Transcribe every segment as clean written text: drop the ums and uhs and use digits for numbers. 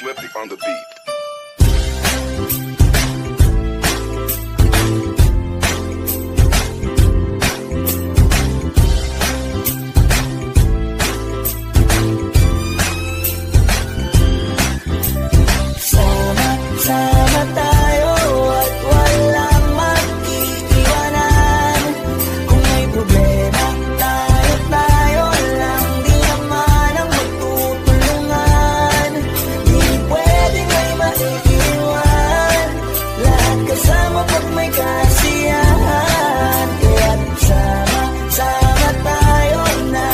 Flippy on the beat. Sama tayo at walang mag-iiwanan. Kung may problema, tayo lang. Di naman ang magtutulungan. Di pwedeng may maiiwan. Lahat kasama pag may kasiyahan. Kaya't sama tayo na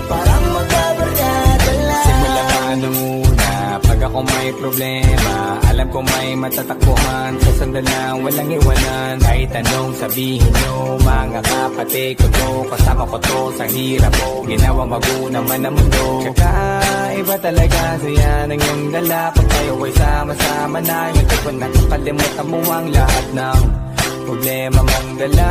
parang magkabarkada lang. Simula pa nung una, pag ako may problema, alam ko may matatakbuhan. Sa sandalang walang iwanan. Kahit anong sabihin nyo, mga kapatid ko to, kasama ko to sa hirap ko. Ginawang bago naman ang mundo. Tsaka iba talaga saya ng iyong dala. Pag tayo ay sama-sama na, hindi ko nakakalimutan mo ang lahat ng problema mong dala.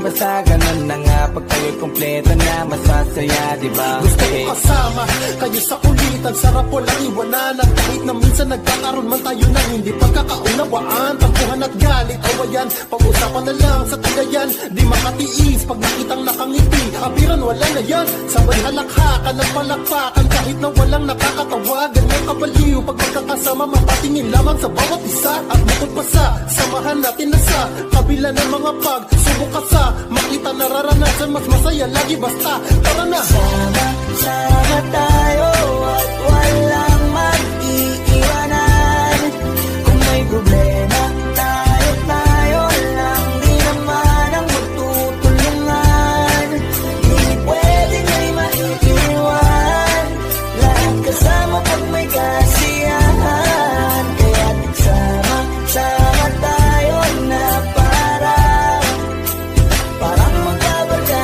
Basta ganun na nga, pag tayo'y kompleto na, masasaya, diba? Gusto ko kasama kayo sa kulitan. Sarap walang iwanan. Kahit na minsan nagkakaroon man tayo ng hindi pagkakaunawaan. Tampuhan at galit, awayan, pag-usapan na lang sa tagayan. Di makatiis pag nakitang nakangiti. Abiran wala na yan, sabay halakhakan at palakpakan. Kahit na walang nakakatawa, ganyan kabaliw. Pag magkakasama, mapatingin lamang sa bawat isa. At bukod pa sa samahan natin na sa kabila ng mga pagsubok ka sa makita nararanasan, mas masaya lagi basta tara na. Sama tayo at walang mag-iiwanan. Kung may problema, tayo lang. Di naman ang magtutulungan. Di pwedeng may maiiwan. Lahat kasama pag may kasiyahan. Kaya't sama tayo na parang magkabarkada.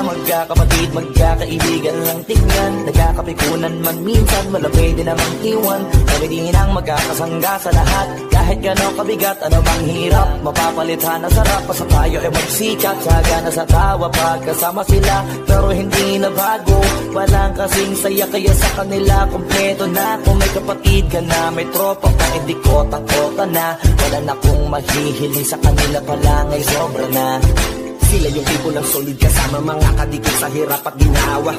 Magkakapatid, magkakaibigan lang tingnan. Nagkakapikunan man minsan, wala pwede namang iwan. Kami din ang magkakasangga sa lahat. Kahit gano'ng kabigat, ano bang hirap, mapapalitan na sarap. Basta tayo ay magsikat, sagana sa tawa pagkasama sila. Pero hindi na bago, walang kasing saya. Kaya sa kanila, kompleto na. Kung may kapatid ka na, may tropa ka, hindi kota-kota na. Wala na kong mahihiling sa kanila pa lang ay sobra na. Sila yung tipo ng solid kasama, mga kadikit sa hirap at ginawa.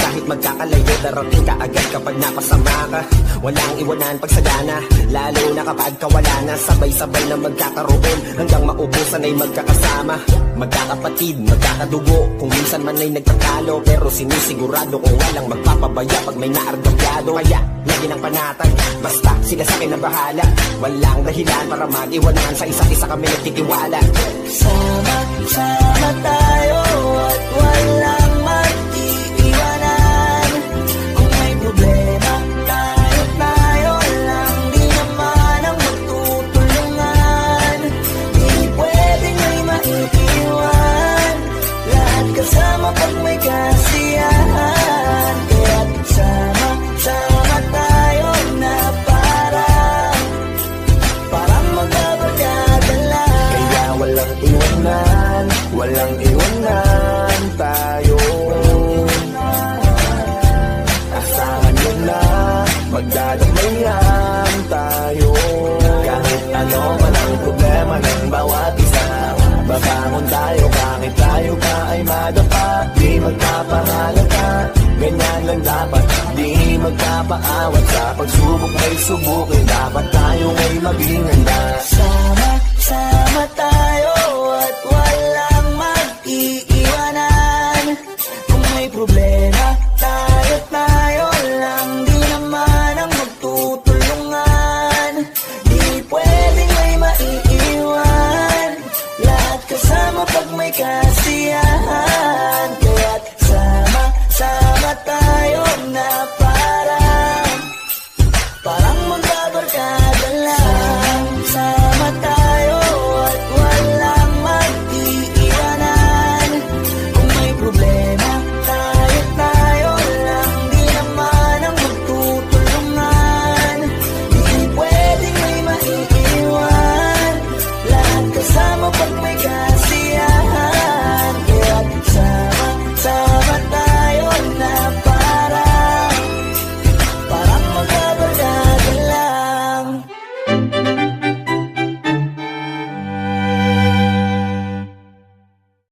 Kahit magkakalayo, darating ka agad kapag napasama ka. Walang iwanan pag sagana, lalo na kapag kawala na. Sabay-sabay na magkakaroon, hanggang maubusan ay magkakasama. Magkakapatid, magkakadugo, kung minsan man ay nagtatalo, pero sinisigurado kung walang magpapabaya pag may naargabyado. Kaya, lagi ng panatag, basta sila sa akin na bahala. Walang dahilan para mag-iwanan, sa isa't isa kami nagtitiwala. Sama tayo at walang mag-iiwanan. Kung may problema, tayo lang, di naman ang magtutulungan. Di pwedeng may maiiwan, lahat kasama pag may kasiyahan. Kaya't sama tayo na parang magbabarkada lang. Kaya walang iwanan tayo. Asahan nyo na, magdadamayan tayo. Kahit ano man ang problema ng bawat isa, babangon tayo kahit tayo pa ay madapa. Di magpapahalata, ganyan lang dapat. Di magpapaawat, sa pagsubok may subukin, dapat tayo ay maging handa.